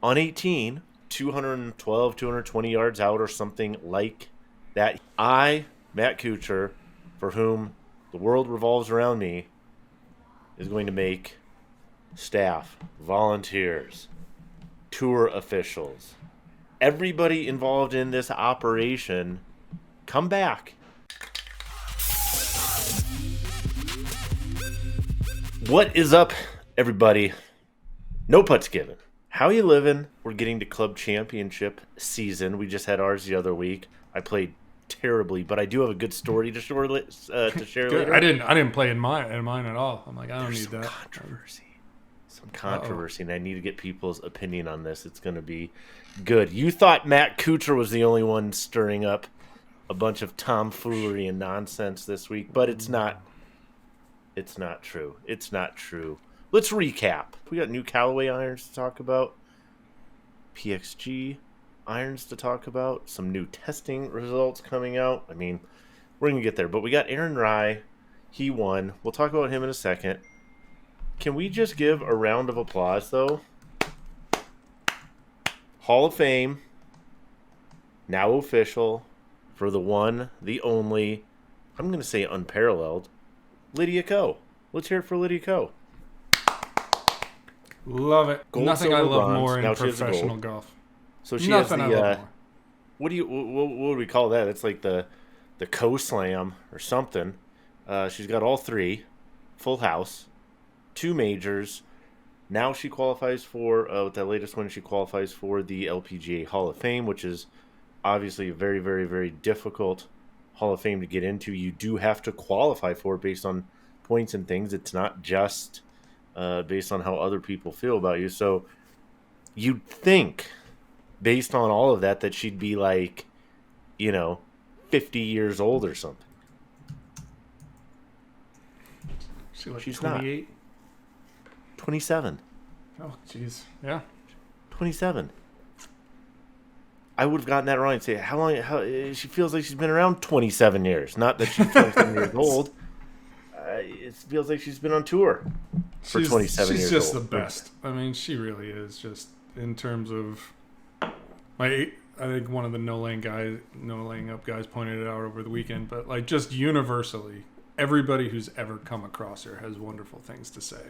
on 18, 212, 220 yards out or something like that. I, Matt Kuchar, for whom the world revolves around me, is going to make staff, volunteers, tour officials, everybody involved in this operation come back. What is up, everybody? No putts given. How you living? We're getting to club championship season. We just had ours the other week. I played terribly, but I do have a good story to share later. I didn't play in mine at all. I'm like, I don't need that. Some controversy, and I need to get people's opinion on this. It's going to be good. You thought Matt Kuchar was the only one stirring up a bunch of tomfoolery and nonsense this week, but it's not. It's not true. It's not true. Let's recap. We got new Callaway irons to talk about, PXG irons to talk about, some new testing results coming out. I mean, we're going to get there, but we got Aaron Rye. He won. We'll talk about him in a second. Can we just give a round of applause, though? Hall of Fame, now official, for the one, the only, I'm going to say unparalleled, Lydia Ko. Let's hear it for Lydia Ko. Love it. Gold, Nothing I silver, love bronze. more in Now she has the professional gold. golf. So she Nothing has I the, love more. what would we call that? It's like the Ko Slam or something. She's got all three, full house, 2 majors. Now she qualifies for, with that latest one, she qualifies for the LPGA Hall of Fame, which is obviously a very, very, very difficult Hall of Fame to get into. You do have to qualify for it based on points and things. It's not just based on how other people feel about you. So you'd think, based on all of that, that she'd be like, 50 years old or something. She's 28? 27. Oh, jeez. Yeah. 27. I would have gotten that wrong and say, how long? She feels like she's been around 27 years. Not that she's 27 years old. It feels like she's been on tour for 27 years old. She's just the best. I mean, she really is. Just in terms of I think one of the no laying up guys pointed it out over the weekend, but like just universally, everybody who's ever come across her has wonderful things to say,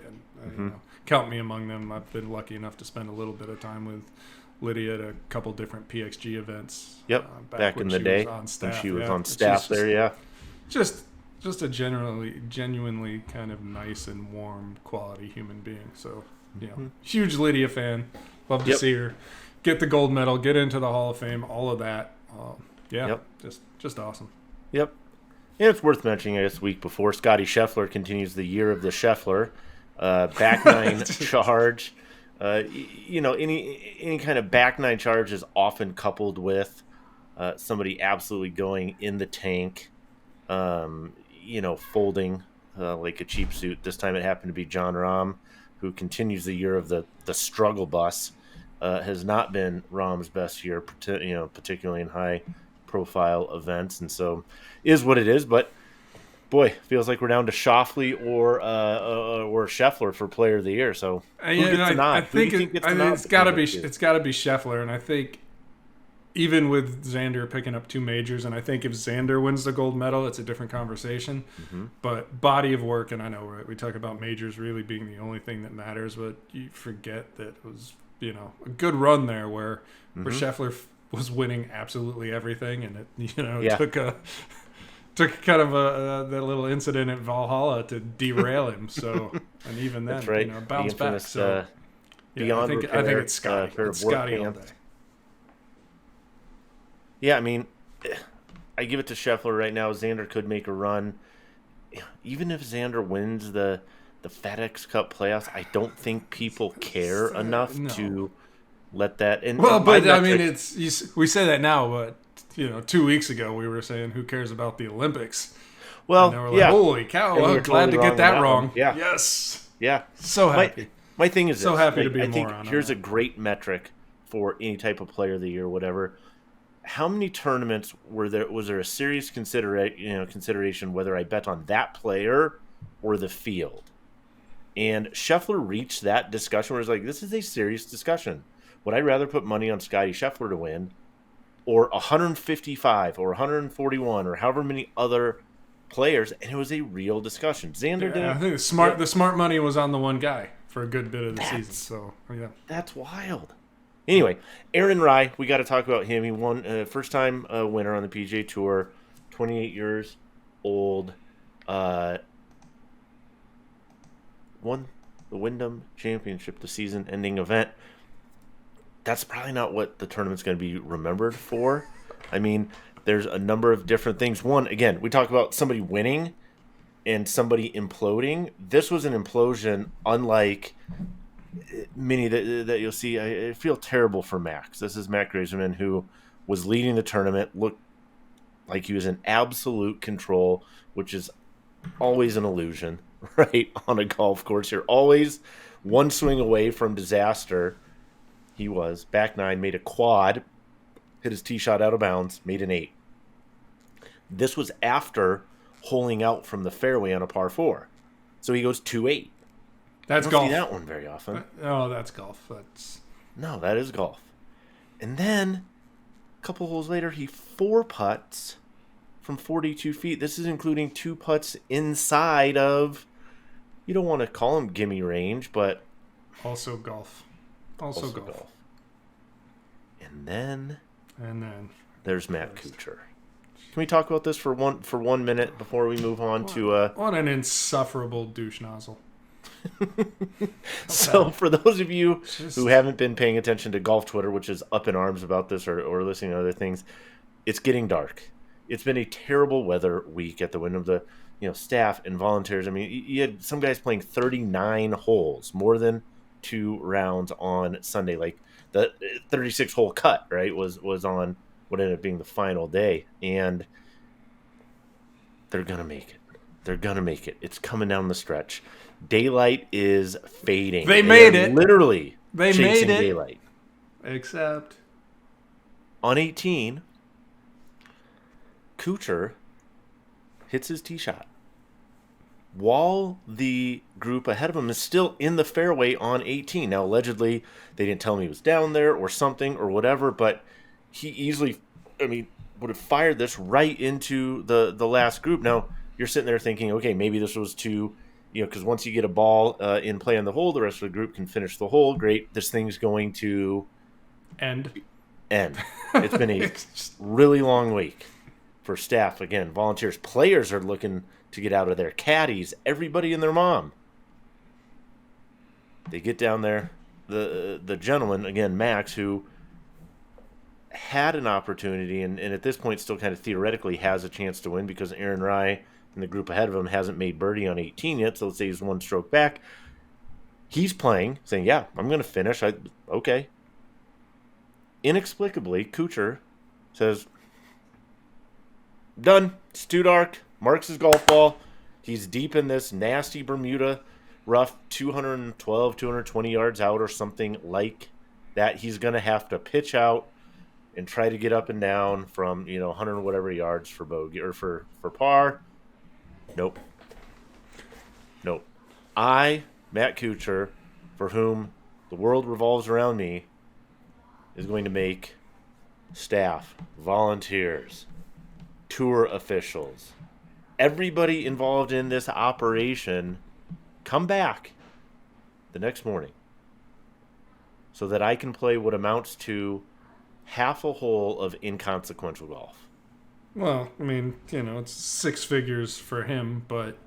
and count me among them. I've been lucky enough to spend a little bit of time with Lydia at a couple different PXG events. Yep, back in the day when she was on staff there. Yeah, just a genuinely kind of nice and warm quality human being. So, huge Lydia fan. Love to see her get the gold medal, get into the Hall of Fame, all of that. Just awesome. Yep. And it's worth mentioning this week before Scotty Scheffler continues the year of the Scheffler. Back nine charge. Any kind of back nine charge is often coupled with somebody absolutely going in the tank, folding like a cheap suit. This time it happened to be John Rahm, who continues the year of the struggle bus. Has not been Rahm's best year, particularly in high-profile events, and so is what it is. But boy, feels like we're down to Schauffele or Scheffler for Player of the Year. So who gets a nod? I think it's got to be Scheffler, and I think even with Xander picking up 2 majors, and I think if Xander wins the gold medal, it's a different conversation. Mm-hmm. But body of work, and I know we talk about majors really being the only thing that matters, but you forget that it was a good run there where Scheffler was winning absolutely everything, and it took kind of that little incident at Valhalla to derail him. So, and even then, that's right. Bounce back. So, beyond I think it's Scotty. It's Scotty all day. Yeah, I mean, I give it to Scheffler right now. Xander could make a run. Even if Xander wins the FedEx Cup playoffs, I don't think people care enough to let that. And we say that now, but 2 weeks ago we were saying who cares about the Olympics? Well, and we're like, holy cow! I'm glad to get that wrong. Yeah. Yes. Yeah. So happy. My thing is so this. Happy to be I a think moron. Here's a great metric for any type of Player of the Year, whatever. How many tournaments was there a serious consideration whether I bet on that player or the field? And Scheffler reached that discussion where it's like, this is a serious discussion. Would I rather put money on Scotty Scheffler to win, or 155 or 141 or however many other players? And it was a real discussion. Xander didn't. I think the smart money was on the one guy for a good bit of the season. So yeah, that's wild. Anyway, Aaron Rai, we got to talk about him. He won first time winner on the PGA Tour, 28 years old. Won the Wyndham Championship, the season-ending event. That's probably not what the tournament's going to be remembered for. I mean, there's a number of different things. One, again, we talk about somebody winning and somebody imploding. This was an implosion unlike many that you'll see. I feel terrible for Max. This is Matt Graserman, who was leading the tournament, looked like he was in absolute control, which is always an illusion, right, on a golf course. You're always one swing away from disaster. He was back nine, made a quad, hit his tee shot out of bounds, made an 8. This was after holing out from the fairway on a par 4. So he goes 2-8. That's golf. golf. See that one very often. Oh, that's golf. No, that is golf. And then a couple holes later, he 4 putts from 42 feet. This is including 2 putts inside of, you don't want to call them gimme range, but also golf. Also golf. And then there's Matt Kuchar. Can we talk about this for 1 minute before we move on to what an insufferable douche nozzle. So for those of you who haven't been paying attention to golf Twitter, which is up in arms about this, or listening to other things, it's getting dark. It's been a terrible weather week at the Wyndham. The staff and volunteers. I mean, you had some guys playing 39 holes, more than 2 rounds on Sunday. Like the 36-hole cut, right, was on what ended up being the final day, and they're gonna make it. They're gonna make it. It's coming down the stretch. Daylight is fading. They made it. Literally, they chasing made it. Daylight. Except on 18, Kuchar hits his tee shot while the group ahead of him is still in the fairway on 18. Now, allegedly, they didn't tell him he was down there or something or whatever, but he easily, would have fired this right into the last group. Now, you're sitting there thinking, okay, maybe this was to, because once you get a ball in play on the hole, the rest of the group can finish the hole. Great. This thing's going to end. It's been a really long week for staff. Again, volunteers, players are looking to get out of there. Caddies, everybody and their mom. They get down there. The gentleman, again, Max, who had an opportunity and at this point still kind of theoretically has a chance to win because Aaron Rai and the group ahead of him hasn't made birdie on 18 yet, so let's say he's 1 stroke back. He's playing, saying, yeah, I'm going to finish. Okay. Inexplicably, Kuchar says, done. It's too dark. Marks his golf ball. He's deep in this nasty Bermuda rough, 212, 220 yards out or something like that. He's going to have to pitch out and try to get up and down from, 100 whatever yards for bogey or for par. Nope. I, Matt Kuchar, for whom the world revolves around me, is going to make staff, volunteers, tour officials, everybody involved in this operation come back the next morning so that I can play what amounts to half a hole of inconsequential golf. Well, it's 6 figures for him, but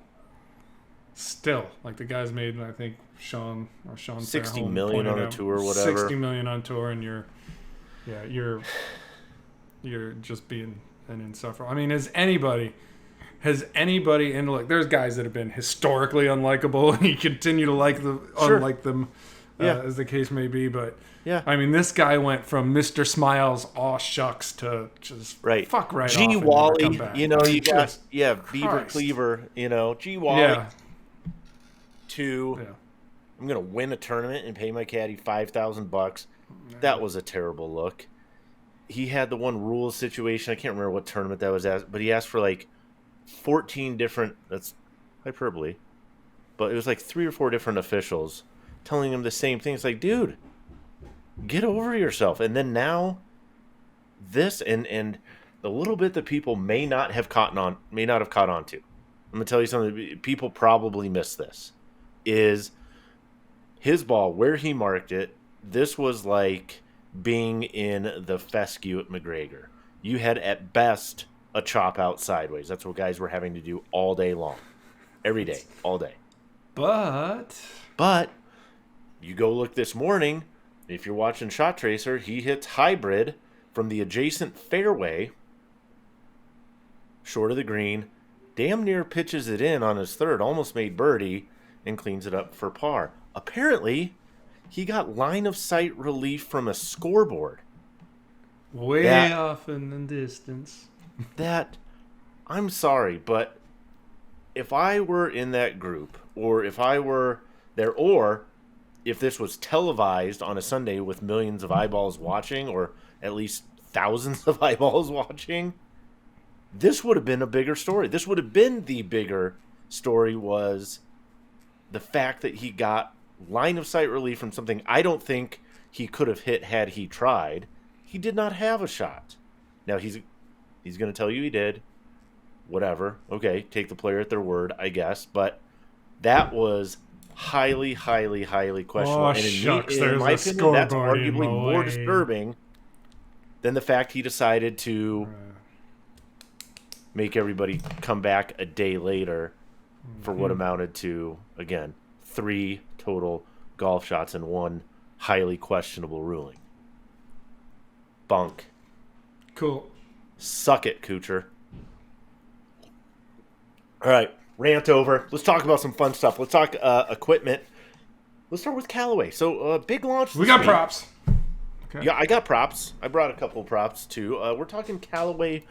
still, like the guy's made, I think Sean $60 million on the tour, whatever. $60 million on tour, and you're just being an insufferable. Has anybody and look, there's guys that have been historically unlikable, and you continue to unlike them, as the case may be, but. Yeah, this guy went from Mr. Smiles, aw shucks, to just fuck right G. off. Wally, you got Beaver Cleaver, G. Wally. I'm gonna win a tournament and pay my caddy $5,000. That was a terrible look. He had the one rules situation. I can't remember what tournament that was at, but he asked for 14 different. That's hyperbole, but it was 3 or 4 different officials telling him the same thing. It's like, dude. Get over yourself. And then now this and the little bit that people may not have caught on to. I'm gonna tell you something people probably miss this. Is his ball where he marked it, this was like being in the fescue at McGregor. You had at best a chop out sideways. That's what guys were having to do all day long. Every day, all day. But you go look this morning, if you're watching Shot Tracer, he hits hybrid from the adjacent fairway, short of the green, damn near pitches it in on his third, almost made birdie, and cleans it up for par. Apparently, he got line of sight relief from a scoreboard. Way off in the distance. I'm sorry, but if I were in that group, or if I were there, or if this was televised on a Sunday with millions of eyeballs watching, or at least thousands of eyeballs watching, this would have been a bigger story. This would have been the bigger story, was the fact that he got line of sight relief from something I don't think he could have hit had he tried. He did not have a shot. Now he's going to tell you he did. Whatever. Okay, take the player at their word, I guess. But that was highly, highly, highly questionable. Oh, and in my opinion, that's arguably more disturbing than the fact he decided to make everybody come back a day later for what amounted to, again, 3 total golf shots and 1 highly questionable ruling. Bunk. Cool. Suck it, Kuchar. All right, rant over. Let's talk about some fun stuff. Let's talk equipment. Let's start with Callaway. So, big launch. We got props. Okay. Yeah, I got props. I brought a couple of props, too. We're talking Callaway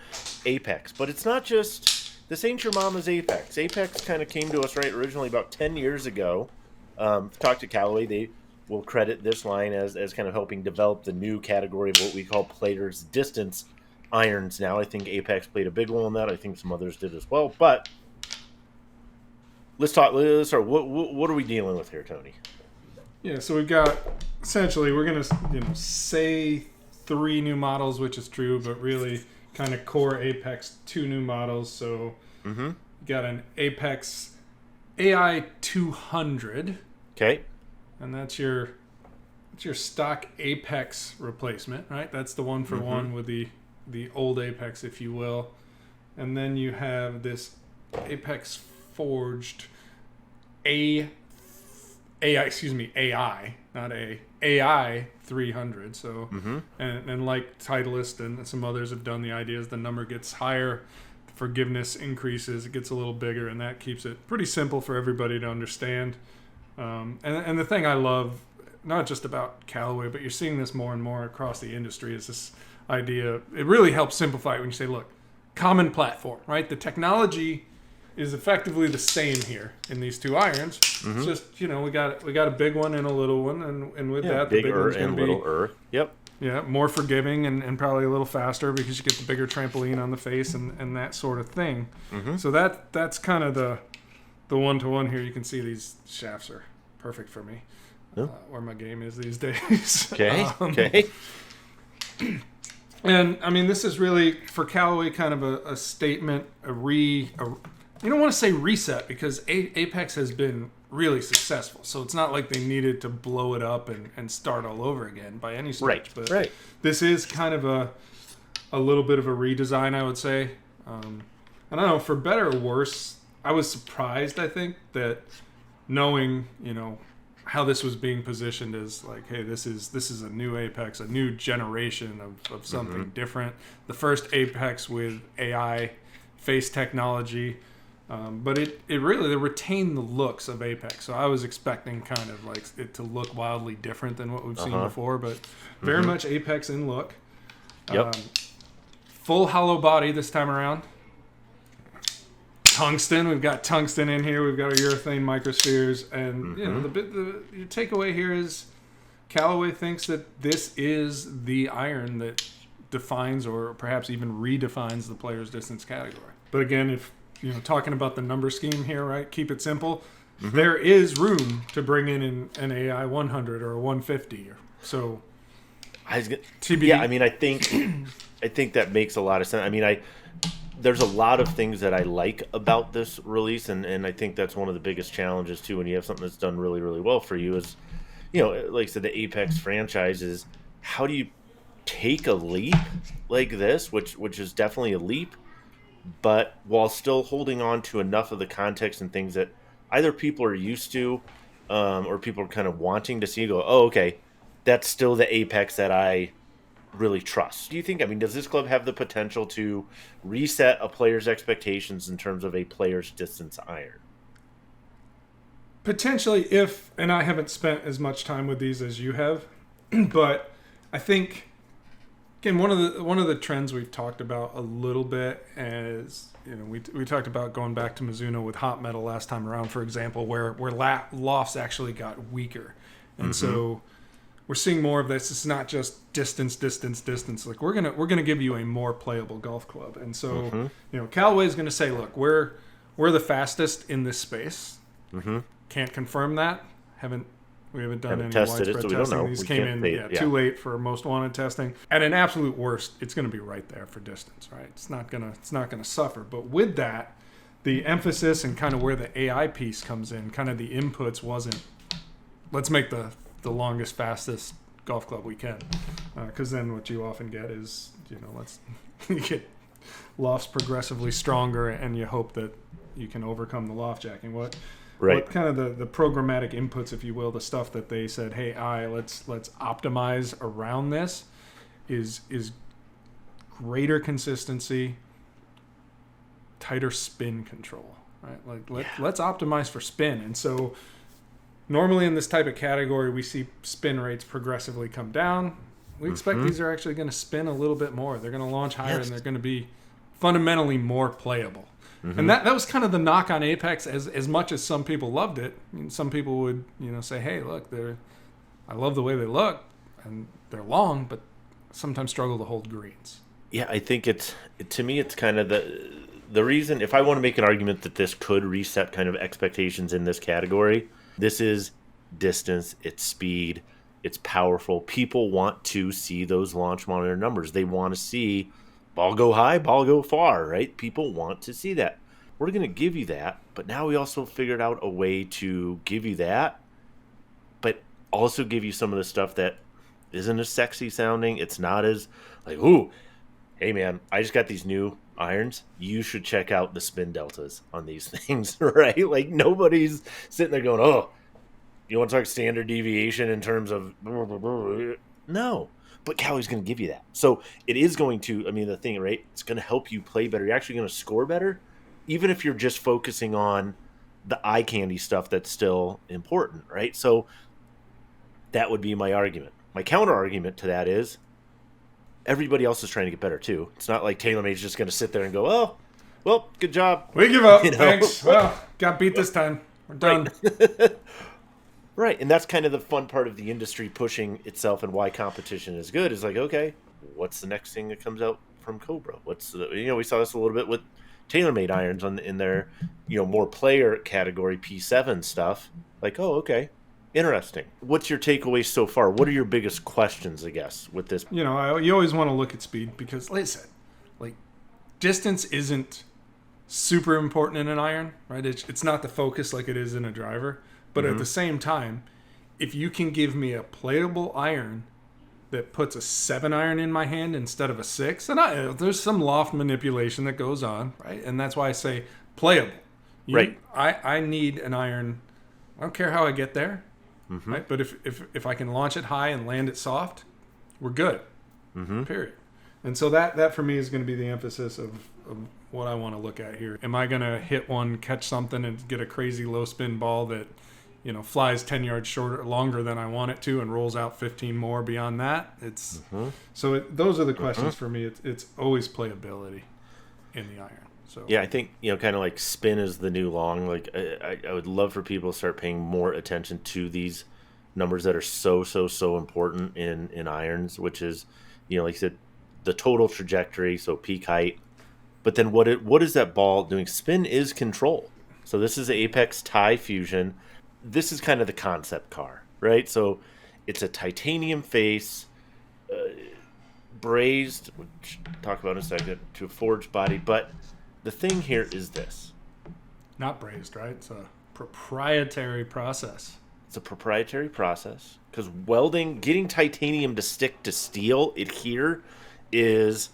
Apex. But it's not just... This ain't your mama's Apex. Apex kind of came to us, right, originally about 10 years ago. Talked to Callaway. They will credit this line as kind of helping develop the new category of what we call players' distance irons now. I think Apex played a big role in that. I think some others did as well. But let's start. What are we dealing with here, Tony? Yeah, so we've got, essentially, we're going to say 3 new models, which is true, but really kind of core Apex 2 new models. So you got an Apex AI 200. Okay. And that's your stock Apex replacement, right? That's the one for one with the old Apex, if you will. And then you have this Apex Forged AI, not AI 300. So, and like Titleist and some others have done, the idea is the number gets higher, forgiveness increases, it gets a little bigger, and that keeps it pretty simple for everybody to understand. And the thing I love, not just about Callaway, but you're seeing this more and more across the industry, is this idea. It really helps simplify it when you say, look, common platform, right? The technology is effectively the same here in these 2 irons. It's just, we got a big one and a little one, and with that, the big one's going to be littler. Yep. Yeah, more forgiving and probably a little faster because you get the bigger trampoline on the face and that sort of thing. So that's kind of the 1-to-1 here. You can see these shafts are perfect for me, where my game is these days. Okay. Okay. And I mean, this is really for Callaway kind of a statement, you don't want to say reset, because Apex has been really successful. So it's not like they needed to blow it up and start all over again by any stretch. But this is kind of a little bit of a redesign, I would say. I don't know, for better or worse, I was surprised, I think, that knowing, how this was being positioned as like, hey, this is a new Apex, a new generation of something different. The first Apex with AI face technology. But it really retained the looks of Apex. So I was expecting kind of like it to look wildly different than what we've seen before, but very much Apex in look. Yep. Full hollow body this time around. Tungsten. We've got tungsten in here. We've got our urethane microspheres. And, the takeaway here is Callaway thinks that this is the iron that defines or perhaps even redefines the player's distance category. But again, if talking about the number scheme here, right? Keep it simple. There is room to bring in an AI 100 or a 150. So I was gonna, TBD. yeah, I mean, I think that makes a lot of sense. I mean, there's a lot of things that I like about this release, and I think that's one of the biggest challenges too when you have something that's done really, really well for you is, like I said, the Apex franchise is how do you take a leap like this, which is definitely a leap, but while still holding on to enough of the context and things that either people are used to, or people are kind of wanting to see, go, oh, okay, that's still the Apex that I really trust. Do you think, I mean, does this club have the potential to reset a player's expectations in terms of a player's distance iron? Potentially, if, and I haven't spent as much time with these as you have, but I think, again, one of the trends we've talked about a little bit is, we talked about going back to Mizuno with hot metal last time around, for example, where lofts actually got weaker. And so we're seeing more of this. It's not just distance. Like we're gonna give you a more playable golf club. And so Callaway is gonna say, look, we're the fastest in this space. Can't confirm that. We haven't done any tested widespread it, so testing. we don't know. These We came can't in too late for most wanted testing. At an absolute worst, it's going to be right there for distance. Right? It's not gonna suffer. But with that, the emphasis and kind of where the AI piece comes in, kind of the inputs wasn't, let's make the longest, fastest golf club we can, because then what you often get is you get lofts progressively stronger, and you hope that you can overcome the loft jacking. What kind of the programmatic inputs, if you will, the stuff that they said, hey, let's optimize around this, is greater consistency, tighter spin control, right? Let's optimize for spin. And so normally in this type of category, we see spin rates progressively come down. We expect these are actually going to spin a little bit more. They're going to launch higher, and they're going to be fundamentally more playable. And that was kind of the knock on Apex. As much as some people loved it, I mean, some people would say, hey, look, I love the way they look, and they're long, but sometimes struggle to hold greens. Yeah, I think to me it's kind of the reason, if I want to make an argument that this could reset kind of expectations in this category, this is distance, it's speed, it's powerful. People want to see those launch monitor numbers. They want to see ball go high, ball go far, right? People want to see that. We're going to give you that, but now we also figured out a way to give you that, but also give you some of the stuff that isn't as sexy sounding. It's not as like, ooh, hey man, I just got these new irons. You should check out the spin deltas on these things, right? Like nobody's sitting there going, oh, you want to talk standard deviation in terms of no. But Callaway's going to give you that. So it is going to, I mean, the thing, right? It's going to help you play better. You're actually going to score better, even if you're just focusing on the eye candy stuff that's still important, right? So that would be my argument. My counter argument to that is everybody else is trying to get better too. It's not like TaylorMade's just going to sit there and go, oh, well, good job. We give up. Thanks. Well, got beat this time. We're done. Right. Right, and that's kind of the fun part of the industry pushing itself, and why competition is good. Is like, okay, what's the next thing that comes out from Cobra? What's the, we saw this a little bit with TaylorMade irons in their more player category P7 stuff. Like, oh, okay, interesting. What's your takeaway so far? What are your biggest questions, I guess, with this? You always want to look at speed because, like I said, distance isn't super important in an iron, right? It's not the focus like it is in a driver. But at the same time, if you can give me a playable iron that puts a 7 iron in my hand instead of a 6, and there's some loft manipulation that goes on, right? And that's why I say playable. Right. I need an iron. I don't care how I get there, right? But if I can launch it high and land it soft, we're good. Period. And so that for me is going to be the emphasis of what I want to look at here. Am I going to hit one, catch something, and get a crazy low spin ball that flies 10 yards longer than I want it to and rolls out 15 more beyond that? It's those are the questions for me. It's always playability in the iron. So yeah, I think kind of like spin is the new long. Like I would love for people to start paying more attention to these numbers that are so important in irons, which is like you said, the total trajectory, so peak height. But then what is that ball doing? Spin is control. So this is the Apex Tie Fusion. This is kind of the concept car, right? So it's a titanium face. brazed, which we'll talk about in a second, to a forged body. But the thing here is this. Not brazed, right? It's a proprietary process. It's a proprietary process because welding, getting titanium to stick to steel, adhere, is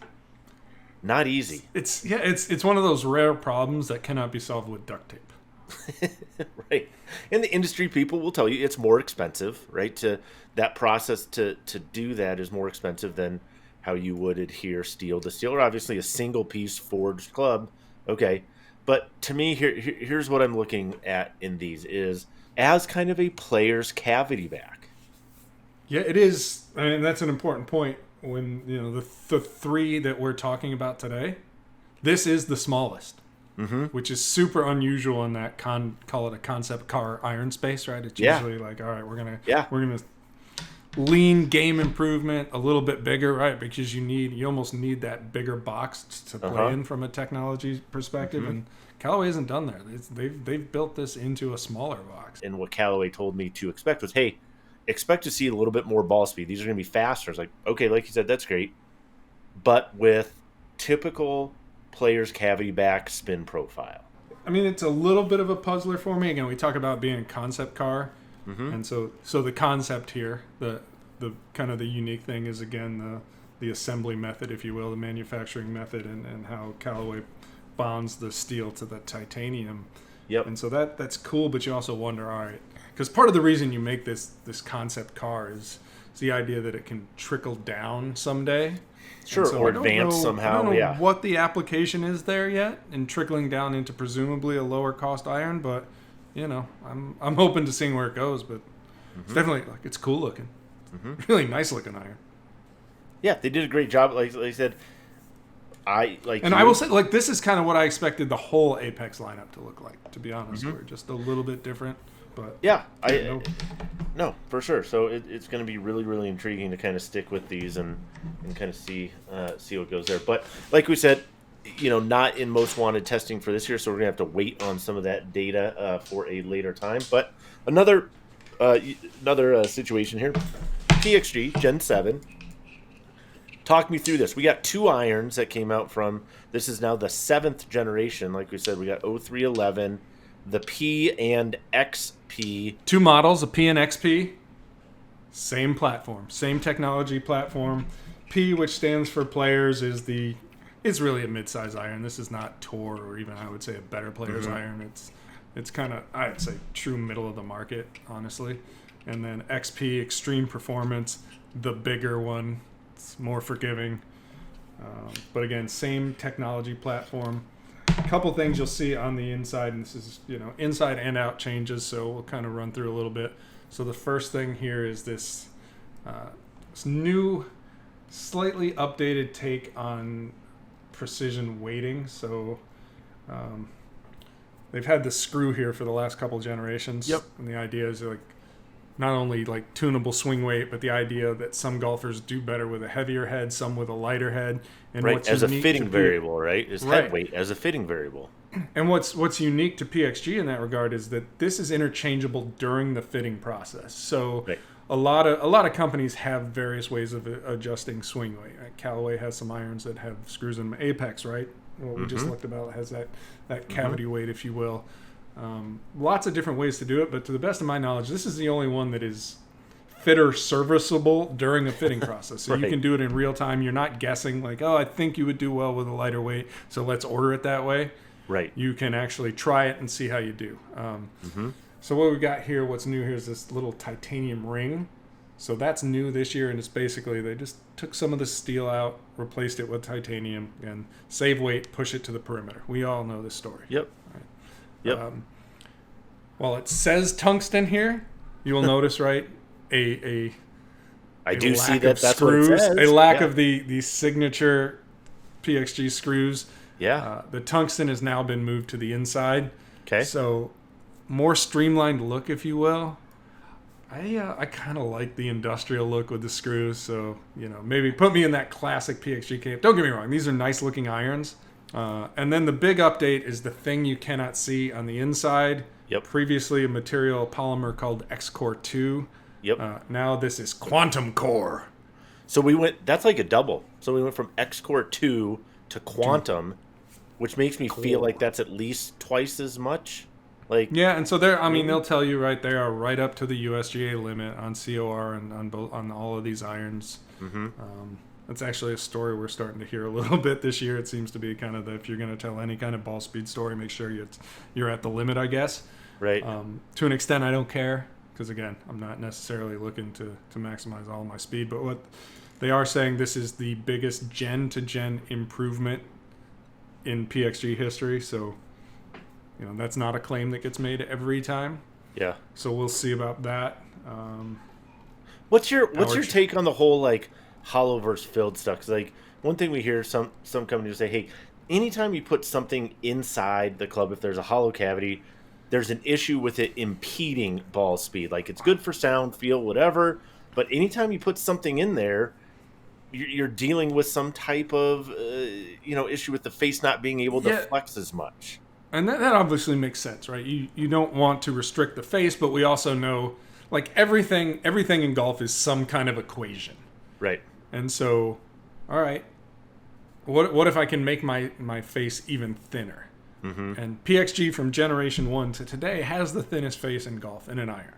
not easy. It's one of those rare problems that cannot be solved with duct tape. Right. And the industry people will tell you it's more expensive, right? That process to do that is more expensive than how you would adhere steel to steel, or obviously a single piece forged club. Okay. But to me, here's what I'm looking at in these is as kind of a player's cavity back. Yeah, it is. I mean, that's an important point. When, you know, the three that we're talking about today, this is the smallest, which is super unusual in that call it a concept car iron space, right? It's usually like, all right, we're gonna lean game improvement a little bit bigger, right? Because you almost need that bigger box to play in from a technology perspective, and Callaway isn't done there. They've built this into a smaller box. And what Callaway told me to expect was, hey, expect to see a little bit more ball speed. These are going to be faster. It's like, okay, like you said, that's great. But with typical player's cavity back spin profile. I mean, it's a little bit of a puzzler for me. Again, we talk about being a concept car. And so the concept here, the kind of the unique thing is, again, the assembly method, if you will, the manufacturing method, and how Callaway bonds the steel to the titanium. Yep. And so that's cool, but you also wonder, all right, because part of the reason you make this concept car is the idea that it can trickle down someday. Sure, so or advance somehow. I don't know what the application is there yet, and trickling down into presumably a lower cost iron, but you know, I'm open to seeing where it goes. But it's definitely it's cool looking, really nice looking iron. Yeah, they did a great job. Like I said, I will say, like, this is kind of what I expected the whole Apex lineup to look like. To be honest, we're just a little bit different. But yeah, no, for sure. So it's going to be really, really intriguing to kind of stick with these and kind of see what goes there. But like we said, you know, not in most wanted testing for this year, so we're going to have to wait on some of that data for a later time. But another situation here, PXG Gen 7. Talk me through this. We got 2 irons that came out from, this is now the 7th generation. Like we said, we got 0311, the P and XP. 2 models, a P and XP. Same platform, same technology platform. P, which stands for players, is really a mid-size iron. This is not Tour or even, I would say, a better player's iron. It's kind of, I'd say, true middle of the market, honestly. And then XP, extreme performance, the bigger one. It's more forgiving. But again, same technology platform. A couple things you'll see on the inside, and this is, you know, inside and out changes, so we'll kind of run through a little bit. So the first thing here is this new, slightly updated take on precision weighting. So they've had the screw here for the last couple generations. Yep. And the idea is like not only like tunable swing weight, but the idea that some golfers do better with a heavier head, some with a lighter head. And right, as a fitting variable, right? Is head weight as a fitting variable. And what's unique to PXG in that regard is that this is interchangeable during the fitting process. So a lot of companies have various ways of adjusting swing weight. Right? Callaway has some irons that have screws in them. Apex, right? What we just looked about has that cavity weight, if you will. Lots of different ways to do it, but to the best of my knowledge, this is the only one that is fitter serviceable during a fitting process. So you can do it in real time. You're not guessing like, oh, I think you would do well with a lighter weight, so let's order it that way. Right. You can actually try it and see how you do. So what we've got here, what's new here is this little titanium ring. So that's new this year, and it's basically they just took some of the steel out, replaced it with titanium, and save weight, push it to the perimeter. We all know this story. Yep. Right? Yep. While it says tungsten here, you will notice, right, I do see that that's screws, what it says. A lack of the signature PXG screws. Yeah. The tungsten has now been moved to the inside. Okay. So more streamlined look, if you will. I kind of like the industrial look with the screws. So, you know, maybe put me in that classic PXG camp. Don't get me wrong. These are nice looking irons. And then the big update is the thing you cannot see on the inside. Yep. Previously a material polymer called X Core 2. Yep. Now this is Quantum Core. So we went. That's like a double. So we went from X Core 2 to Quantum, which makes me feel like that's at least twice as much. Like yeah, and so they'll tell you right there, right up to the USGA limit on COR and on all of these irons. Mm-hmm. That's actually a story we're starting to hear a little bit this year. It seems to be kind of if you're going to tell any kind of ball speed story, make sure you're at the limit, I guess. Right. To an extent, I don't care because again, I'm not necessarily looking to maximize all my speed. But what they are saying, this is the biggest gen-to-gen improvement in PXG history. So, that's not a claim that gets made every time. Yeah. So we'll see about that. What's your take on the whole like hollow versus filled stuff? 'Cause like one thing we hear some companies say, hey, anytime you put something inside the club, if there's a hollow cavity, there's an issue with it impeding ball speed. Like it's good for sound, feel, whatever, but anytime you put something in there, you're dealing with some type of issue with the face not being able to flex as much. And that obviously makes sense, right? You don't want to restrict the face, but we also know like everything in golf is some kind of equation. Right. And so, all right, what if I can make my face even thinner? Mm-hmm. And PXG from Generation 1 to today has the thinnest face in golf in an iron.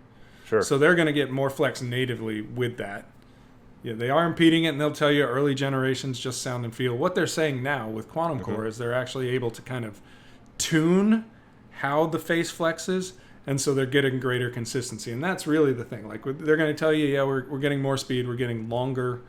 Sure. So they're going to get more flex natively with that. Yeah, they are impeding it, and they'll tell you early generations just sound and feel. What they're saying now with Quantum Core is they're actually able to kind of tune how the face flexes, and so they're getting greater consistency. And that's really the thing. Like they're going to tell you, we're getting more speed, we're getting longer.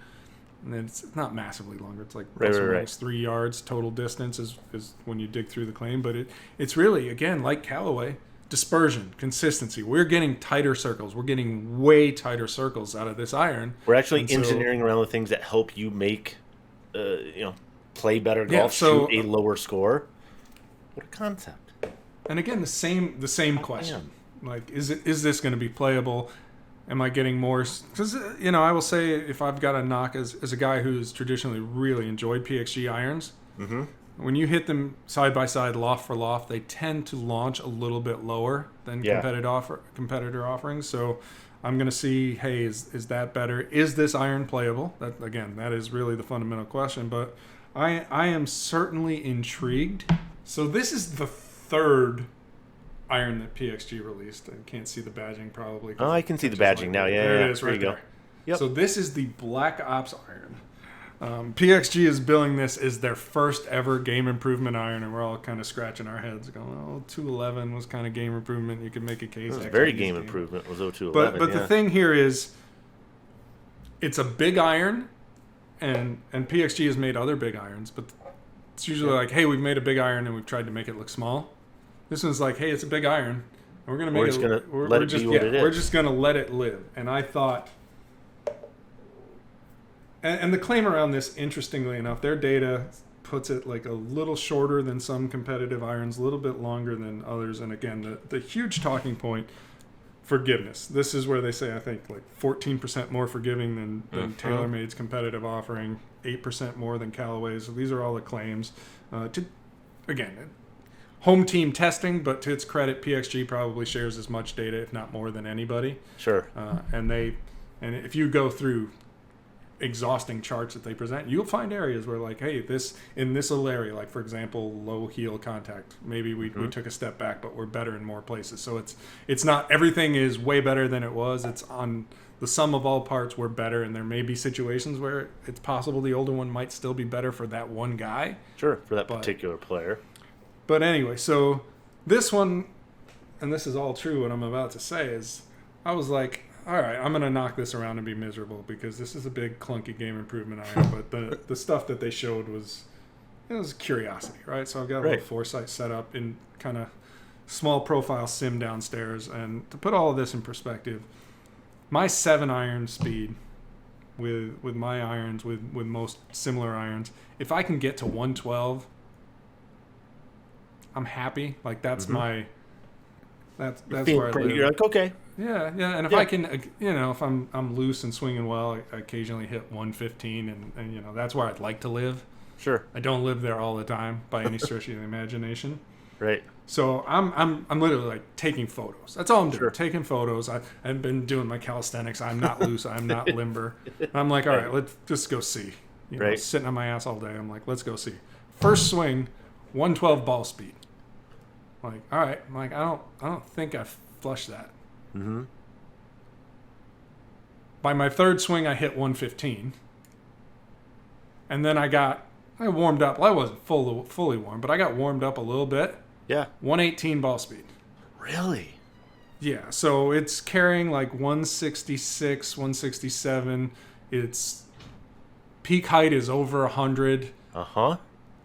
And it's not massively longer. It's like plus or minus 3 yards total distance is when you dig through the claim. But it's really, again, like Callaway, dispersion, consistency. We're getting tighter circles. We're getting way tighter circles out of this iron. We're actually engineering around the things that help you make, play better golf, shoot a lower score. What a concept! And again, the same question. Like, is this going to be playable? Am I getting more? Because I will say, if I've got a knock as a guy who's traditionally really enjoyed PXG irons, when you hit them side by side, loft for loft, they tend to launch a little bit lower than competitor offerings. So I'm going to see, hey, is that better? Is this iron playable? That is really the fundamental question. But I am certainly intrigued. So this is the third iron that PXG released. I can't see the badging probably. Oh, I can see the badging now. Yeah, there it is, right there. Yep. So this is the Black Ops iron. PXG is billing this as their first ever game improvement iron, and we're all kind of scratching our heads going, 211 was kind of game improvement. You could make a case. It was very game improvement was 0211. But the thing here is, it's a big iron, and PXG has made other big irons, but it's usually like, hey, we've made a big iron and we've tried to make it look small. This one's like, hey, it's a big iron, and we're gonna make it. We're just gonna let it live. And I thought, and the claim around this, interestingly enough, their data puts it like a little shorter than some competitive irons, a little bit longer than others. And again, the huge talking point, forgiveness. This is where they say, I think, like 14% more forgiving than TaylorMade's competitive offering, 8% more than Callaway's. So these are all the claims. Home team testing, but to its credit, PXG probably shares as much data, if not more, than anybody. Sure. And if you go through exhausting charts that they present, you'll find areas where, like, hey, in this little area, like for example, low heel contact, maybe we took a step back, but we're better in more places. So it's not everything is way better than it was. It's on the sum of all parts, we're better, and there may be situations where it's possible the older one might still be better for that one guy. Sure, for that particular player. But anyway, so this one, and this is all true, what I'm about to say is, I was like, all right, I'm going to knock this around and be miserable because this is a big clunky game improvement iron. But the stuff that they showed was curiosity, right? So I've got a little foresight set up in kind of small profile sim downstairs. And to put all of this in perspective, my 7-iron speed with my irons, with most similar irons, if I can get to 112, I'm happy. Like that's my that's where I live. You're like, okay. Yeah, and if I can, if I'm loose and swinging well, I occasionally hit 115, and that's where I'd like to live. Sure. I don't live there all the time by any stretch of the imagination. Right. So I'm literally like taking photos. That's all I'm doing. Sure. Taking photos. I've been doing my calisthenics. I'm not loose. I'm not limber. And I'm like, all right, let's just go see. You know, Right. sitting on my ass all day. I'm like, let's go see. First swing, 112 ball speed. Like, all right. I'm like, I don't think I flushed that. Mm-hmm. By my third swing, I hit 115. And then I warmed up. Well, I wasn't fully warm, but I got warmed up a little bit. Yeah. 118 ball speed. Really? Yeah, so it's carrying like 166, 167. Its peak height is over 100. Uh-huh.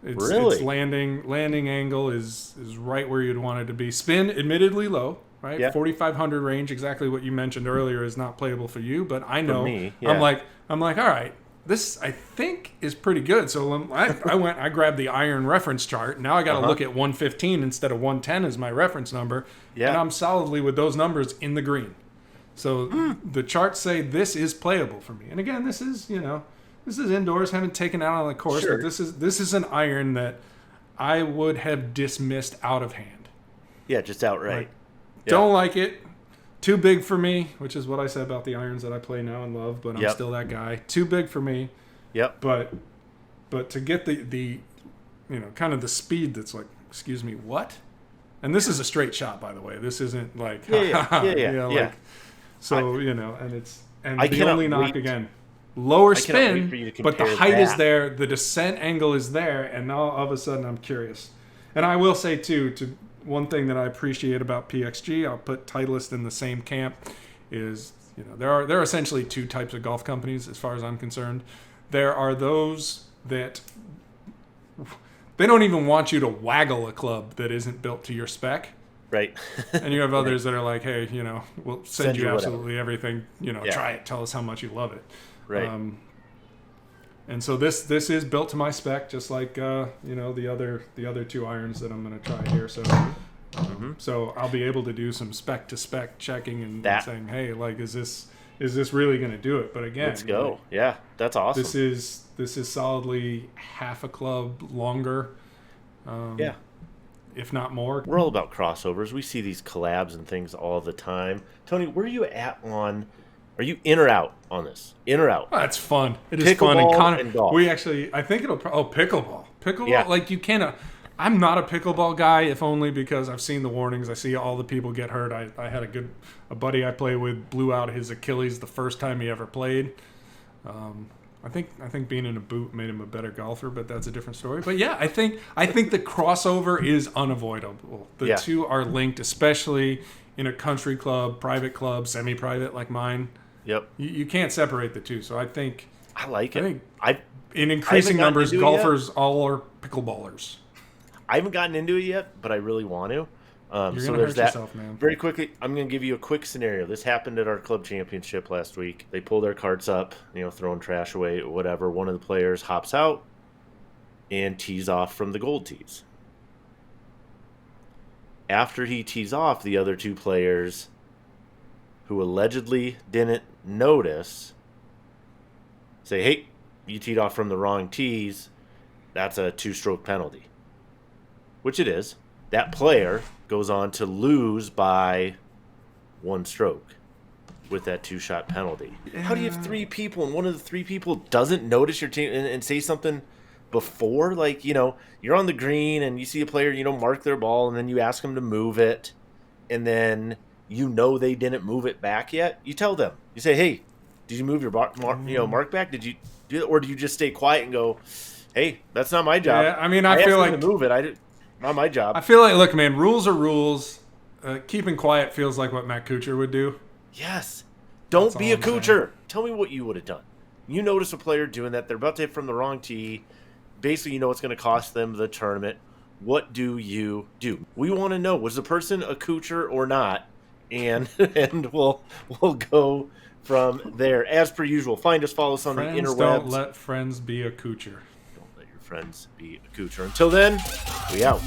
Its landing angle is right where you'd want it to be. Spin, admittedly low, right? Yeah. 4,500 range, exactly what you mentioned earlier, is not playable for you, but I know. For me, yeah. I'm like, all right, this I think is pretty good. So I grabbed the iron reference chart. Now I got to look at 115 instead of 110 as my reference number. Yeah. And I'm solidly with those numbers in the green. So the charts say this is playable for me. And again, this is indoors, haven't taken out on the course, Sure. but this is an iron that I would have dismissed out of hand. Yeah, just outright. Like, don't like it. Too big for me, which is what I said about the irons that I play now and love, but I'm still that guy. Too big for me. Yep. But to get the kind of the speed that's like, excuse me, what? And this is a straight shot, by the way. This isn't like yeah. So, and it's I the cannot only knock wait. again. Lower I cannot wait for you spin, to but the compare height is that. there, the descent angle is there, and now all of a sudden I'm curious. And I will say too, one thing that I appreciate about PXG, I'll put Titleist in the same camp, is there are essentially two types of golf companies as far as I'm concerned. There are those that they don't even want you to waggle a club that isn't built to your spec. Right. And you have others that are like, hey, we'll send you whatever. absolutely everything. Try it. Tell us how much you love it. Right. And so this is built to my spec, just like the other two irons that I'm going to try here. So so I'll be able to do some spec to spec checking and saying, hey, like, is this really going to do it? But again, let's go. Like, yeah, that's awesome. This is solidly half a club longer. Yeah. If not more. We're all about crossovers. We see these collabs and things all the time. Tony, where are you at on? Are you in or out on this? In or out? Oh, that's fun. It is fun. And golf. We actually, I think pickleball. Pickleball, Yeah. like you can't. I'm not a pickleball guy, if only because I've seen the warnings. I see all the people get hurt. I had a buddy I play with blew out his Achilles the first time he ever played. I think being in a boot made him a better golfer, but that's a different story. But yeah, I think the crossover is unavoidable. The two are linked, especially in a country club, private club, semi-private like mine. Yep. You can't separate the two. So I think I like it. in increasing numbers, into it golfers all are pickleballers. I haven't gotten into it yet, but I really want to. You're so gonna there's hurt that. yourself, man. Very quickly, I'm going to give you a quick scenario. This happened at our club championship last week. They pull their carts up, throwing trash away, whatever. One of the players hops out and tees off from the gold tees. After he tees off, the other two players, who allegedly didn't notice, say, hey, you teed off from the wrong tees. That's a 2-stroke penalty. Which it is. That player goes on to lose by 1 stroke with that 2-shot penalty. Yeah. How do you have 3 people and one of the 3 people doesn't notice your team and say something before? Like, you're on the green and you see a player, mark their ball, and then you ask them to move it, and then they didn't move it back yet. You tell them. You say, hey, did you move your mark back? Did you do it, or do you just stay quiet and go, hey, that's not my job? Yeah, I mean, I feel like to move it. Not my job. I feel like, look, man, rules are rules. Keeping quiet feels like what Matt Kuchar would do. Yes. Don't be a Kuchar. Saying. Tell me what you would have done. You notice a player doing that. They're about to hit from the wrong tee. Basically, it's going to cost them the tournament. What do you do? We want to know, was the person a Kuchar or not? And we'll go from there. As per usual, find us, follow us on the interwebs. Don't let friends be a Kuchar. Don't let your friends be a Kuchar. Until then, we out.